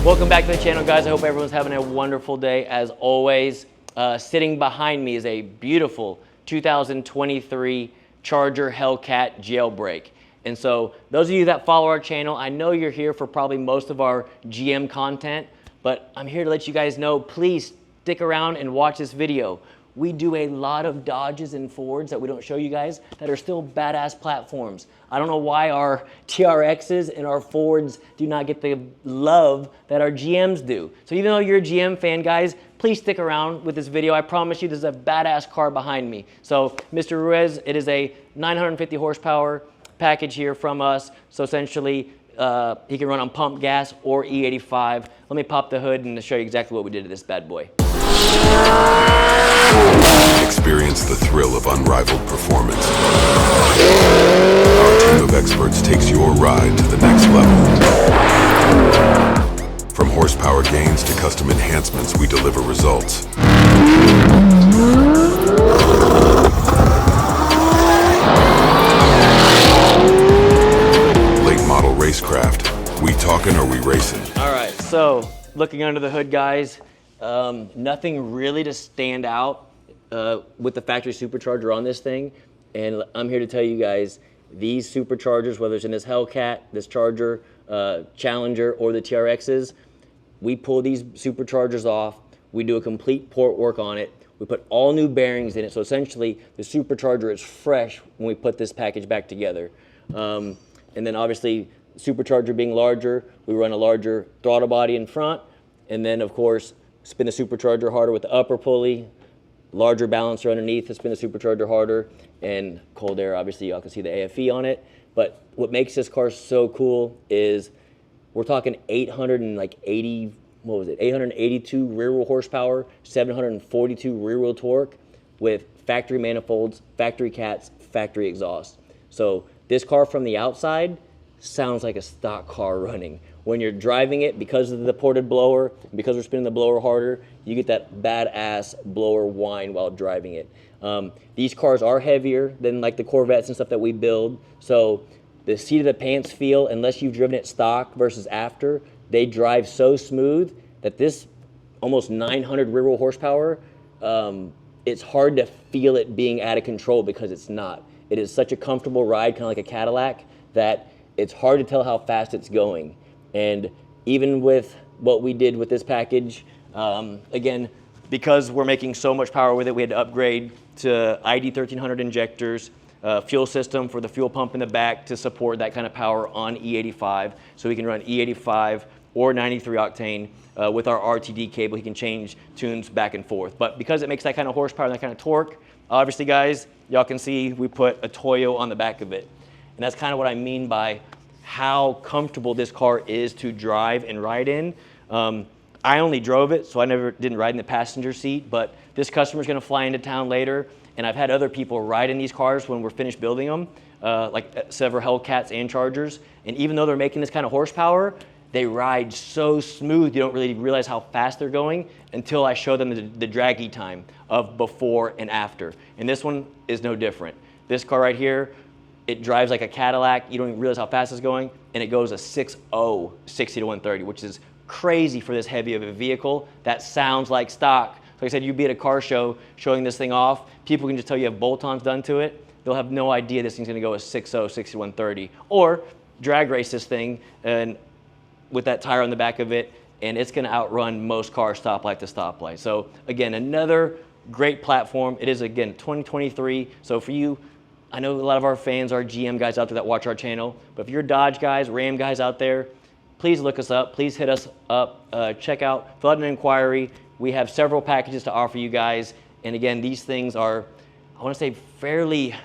Welcome back to the channel, guys. I hope everyone's having a wonderful day as always. Sitting behind me is a beautiful 2023 Charger Hellcat Jailbreak. And so those of you that follow our channel, I know you're here for probably most of our GM content, but I'm here to let you guys know, please stick around and watch this video. We do a lot of Dodges and Fords that we don't show you guys that are still badass platforms. I don't know why our TRXs and our Fords do not get the love that our GMs do. So even though you're a GM fan, guys, please stick around with this video. I promise you, this is a badass car behind me. So Mr. Ruiz, it is a 950 horsepower package here from us. So essentially, he can run on pump gas or E85. Let me pop the hood and show you exactly what we did to this bad boy. Experience the thrill of unrivaled performance. Our team of experts takes your ride to the next level. From horsepower gains to custom enhancements, we deliver results. Late Model Racecraft. We talking or we racing? All right, so looking under the hood, guys, nothing really to stand out with the factory supercharger on this thing. And I'm here to tell you guys, these superchargers, whether it's in this Hellcat, this Charger, Challenger, or the TRXs, we pull these superchargers off, we do a complete port work on it, we put all new bearings in it, so essentially the supercharger is fresh when we put this package back together. And then obviously, supercharger being larger, we run a larger throttle body in front, and then of course, spin the supercharger harder with the upper pulley, larger balancer underneath to spin the supercharger harder, and cold air, obviously y'all can see the AFE on it. But what makes this car so cool is we're talking 882 rear wheel horsepower, 742 rear wheel torque with factory manifolds, factory cats, factory exhaust. So this car from the outside sounds like a stock car running. When you're driving it, because of the ported blower, because we're spinning the blower harder, you get that badass blower whine while driving it. These cars are heavier than like the Corvettes and stuff that we build. So the seat of the pants feel, unless you've driven it stock versus after, they drive so smooth that this almost 900 rear wheel horsepower, it's hard to feel it being out of control because it's not. It is such a comfortable ride, kind of like a Cadillac, that it's hard to tell how fast it's going. And even with what we did with this package, again, because we're making so much power with it, we had to upgrade to ID 1300 injectors, fuel system for the fuel pump in the back to support that kind of power on E85. So we can run E85 or 93 octane. With our RTD cable, he can change tunes back and forth. But because it makes that kind of horsepower and that kind of torque, obviously, guys, y'all can see we put a Toyo on the back of it. And that's kind of what I mean by how comfortable this car is to drive and ride in. I only drove it, so I didn't ride in the passenger seat, but this customer's gonna fly into town later, and I've had other people ride in these cars when we're finished building them, like several Hellcats and Chargers, and even though they're making this kind of horsepower, they ride so smooth, you don't really realize how fast they're going until I show them the draggy time of before and after. And this one is no different. This car right here, it drives like a Cadillac. You don't even realize how fast it's going, and it goes a 6.0, 60 to 130, which is crazy for this heavy of a vehicle. That sounds like stock. Like I said, you'd be at a car show showing this thing off. People can just tell you have bolt-ons done to it. They'll have no idea this thing's gonna go a 6.0, 60 to 130. Or drag race this thing and with that tire on the back of it, and it's gonna outrun most cars stoplight to stoplight. So again, another great platform. It is, again, 2023. So for you, I know a lot of our fans are GM guys out there that watch our channel, but if you're Dodge guys, Ram guys out there, please look us up, please hit us up, check out, fill out an inquiry. We have several packages to offer you guys. And again, these things are, I wanna say fairly, I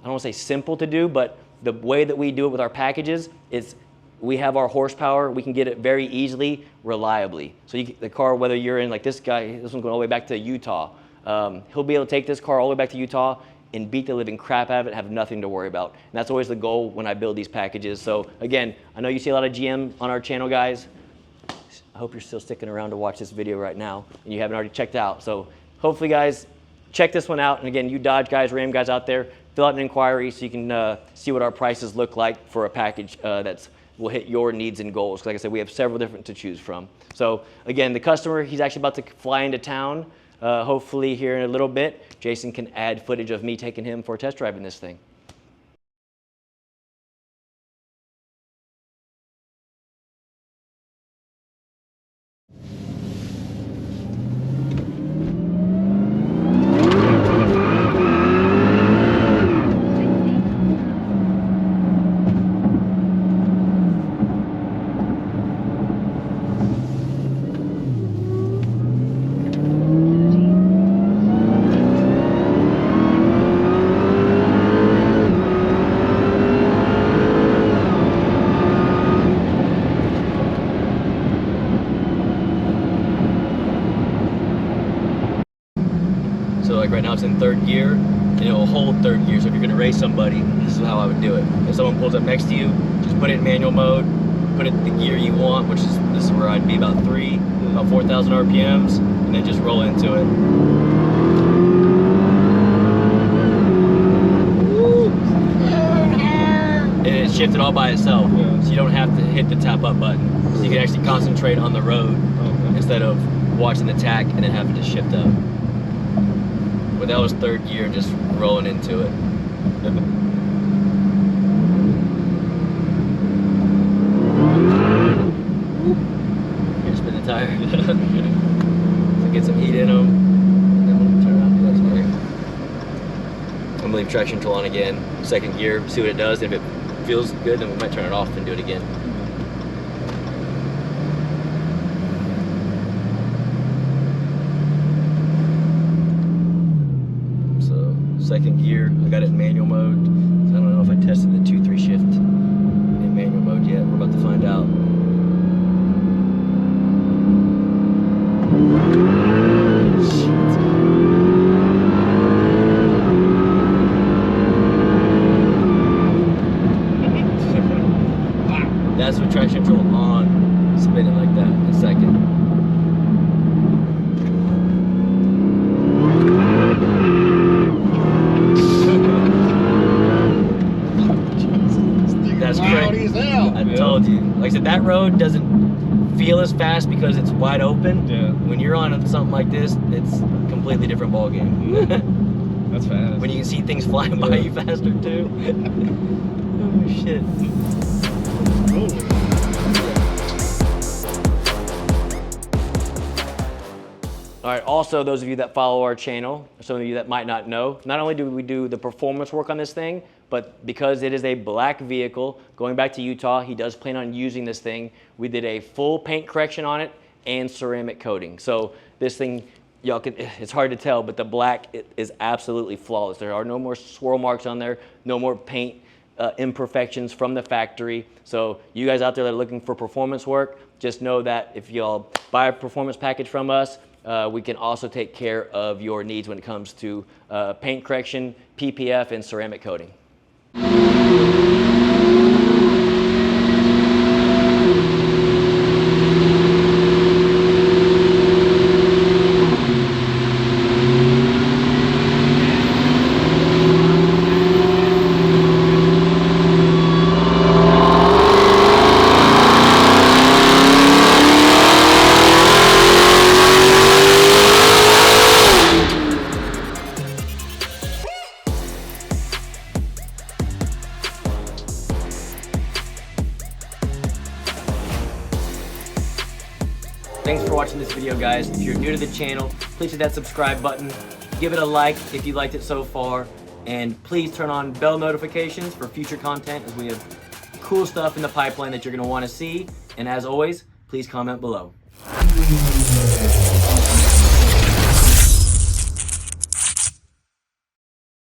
don't wanna say simple to do, but the way that we do it with our packages is we have our horsepower, we can get it very easily, reliably. So the car, whether you're in like this guy, this one's going all the way back to Utah, he'll be able to take this car all the way back to Utah and beat the living crap out of it, have nothing to worry about. And that's always the goal when I build these packages. So again, I know you see a lot of GM on our channel, guys. I hope you're still sticking around to watch this video right now and you haven't already checked out. So hopefully, guys, check this one out. And again, you Dodge guys, Ram guys out there, fill out an inquiry so you can see what our prices look like for a package that will hit your needs and goals. Like I said, we have several different to choose from. So again, the customer, he's actually about to fly into town. Hopefully here in a little bit, Jason can add footage of me taking him for a test drive in this thing. So like right now it's in third gear, and it will hold third gear. So if you're gonna race somebody, this is how I would do it. If someone pulls up next to you, just put it in manual mode, put it the gear you want, which is, this is where I'd be about 4,000 RPMs, and then just roll into it. And it's shifted all by itself, so you don't have to hit the tap up button. So you can actually concentrate on the road instead of watching the tack and then having to shift up. But that was third gear, just rolling into it. Here, spin the tire. So get some heat in them, and then we'll turn around and do that. I'm gonna leave traction control on again, second gear, see what it does. If it feels good, then we might turn it off and do it again. Second gear, I got it in manual mode. So I don't know if I tested the 2-3 shift in manual mode yet. We're about to find out. That's with traction control on, spinning like that in a second. That's crazy. I told you. Like I said, that road doesn't feel as fast because it's wide open. Yeah. When you're on something like this, it's a completely different ball game. That's fast. When you can see things flying by you faster too. Oh shit. All right, also those of you that follow our channel, some of you that might not know, not only do we do the performance work on this thing, but because it is a black vehicle, going back to Utah, he does plan on using this thing. We did a full paint correction on it and ceramic coating. So this thing, y'all can, it's hard to tell, but the black is absolutely flawless. There are no more swirl marks on there, no more paint imperfections from the factory. So you guys out there that are looking for performance work, just know that if y'all buy a performance package from us, we can also take care of your needs when it comes to paint correction, PPF, and ceramic coating. Thanks for watching this video, guys. If you're new to the channel, please hit that subscribe button. Give it a like if you liked it so far. And please turn on bell notifications for future content, as we have cool stuff in the pipeline that you're gonna wanna see. And as always, please comment below.